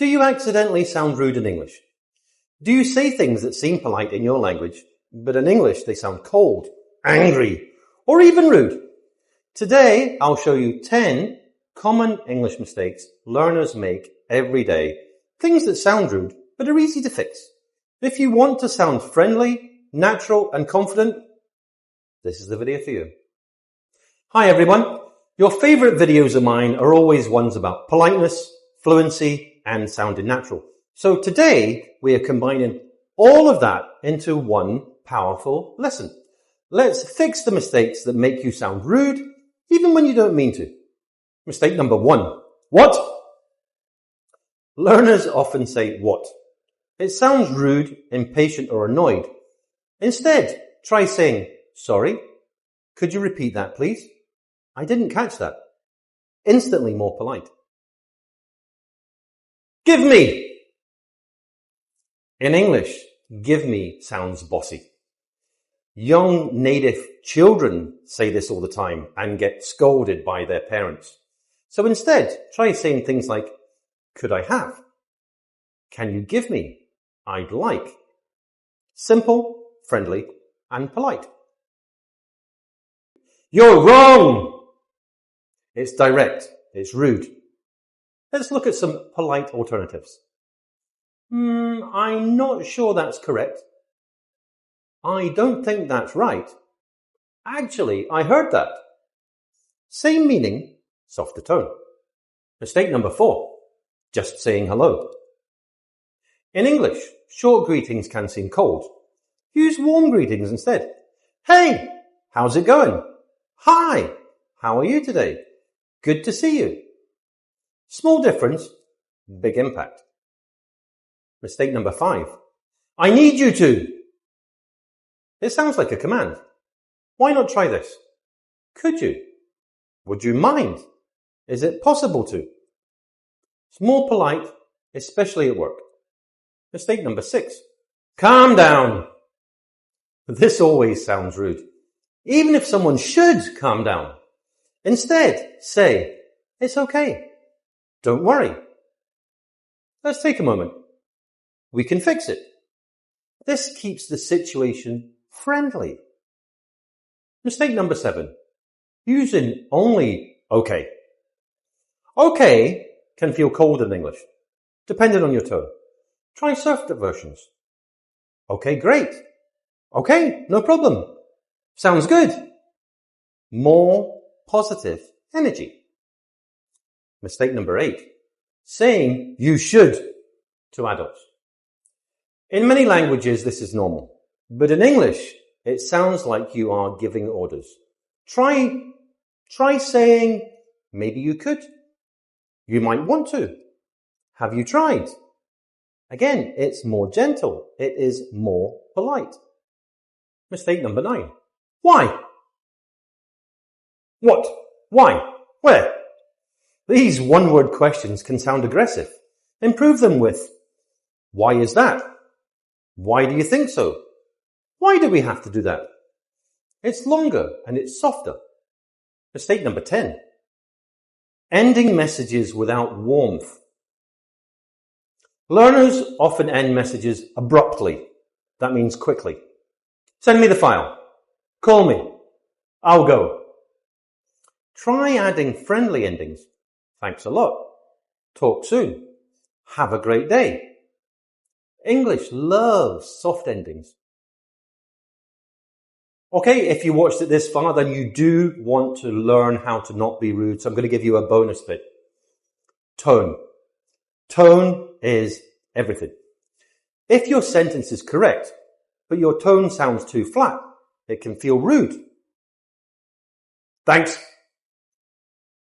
Do you accidentally sound rude in English? Do you say things that seem polite in your language, but in English they sound cold, angry, or even rude? Today, I'll show you 10 common English mistakes learners make every day. Things that sound rude, but are easy to fix. If you want to sound friendly, natural, and confident, this is the video for you. Hi everyone. Your favorite videos of mine are always ones about politeness, fluency, and sounding natural. So today, we are combining all of that into one powerful lesson. Let's fix the mistakes that make you sound rude, even when you don't mean to. Mistake number 1. What? Learners often say what. It sounds rude, impatient, or annoyed. Instead, try saying, sorry, could you repeat that, please? I didn't catch that. Instantly more polite. Give me. In English, give me sounds bossy. Young native children say this all the time and get scolded by their parents. So instead, try saying things like, could I have? Can you give me? I'd like. Simple, friendly, and polite. You're wrong! It's direct. It's rude. Let's look at some polite alternatives. I'm not sure that's correct. I don't think that's right. Actually, I heard that. Same meaning, softer tone. Mistake number 4. Just saying hello. In English, short greetings can seem cold. Use warm greetings instead. Hey, how's it going? Hi, how are you today? Good to see you. Small difference, big impact. Mistake number 5. I need you to. It sounds like a command. Why not try this? Could you? Would you mind? Is it possible to? It's more polite, especially at work. Mistake number 6. Calm down. This always sounds rude. Even if someone should calm down. Instead, say, it's okay. Don't worry. Let's take a moment. We can fix it. This keeps the situation friendly. Mistake number 7. Using only okay. Okay can feel cold in English, depending on your tone. Try softer versions. Okay, great. Okay, no problem. Sounds good. More positive energy. Mistake number 8. Saying you should to adults. In many languages, this is normal. But in English, it sounds like you are giving orders. Try saying, maybe you could. You might want to. Have you tried? Again, it's more gentle. It is more polite. Mistake number 9. Why? What? Why? Where? These one-word questions can sound aggressive. Improve them with, why is that? Why do you think so? Why do we have to do that? It's longer and it's softer. Mistake number 10. Ending messages without warmth. Learners often end messages abruptly. That means quickly. Send me the file. Call me. I'll go. Try adding friendly endings. Thanks a lot. Talk soon. Have a great day. English loves soft endings. Okay, if you watched it this far, then you do want to learn how to not be rude. So I'm going to give you a bonus bit. Tone. Tone is everything. If your sentence is correct, but your tone sounds too flat, it can feel rude. Thanks.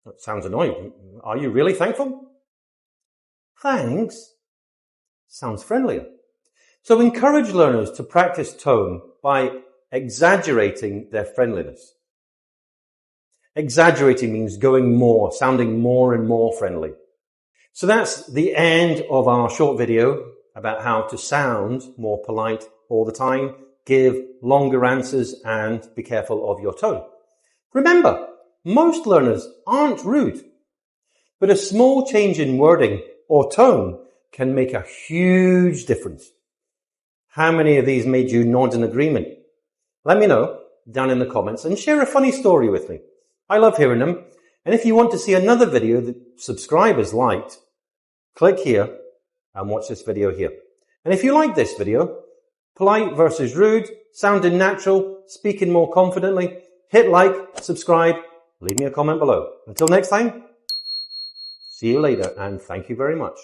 That sounds annoying. Are you really thankful? Thanks sounds friendlier. So encourage learners to practice tone by exaggerating their friendliness. Exaggerating means going more, sounding more and more friendly. So that's the end of our short video about how to sound more polite all the time, give longer answers, and be careful of your tone. Remember, most learners aren't rude, but a small change in wording or tone can make a huge difference. How many of these made you nod in agreement? Let me know down in the comments and share a funny story with me. I love hearing them. And if you want to see another video that subscribers liked, click here and watch this video here. And if you like this video, polite versus rude, sounding natural, speaking more confidently, hit like, subscribe, leave me a comment below. Until next time, see you later and thank you very much.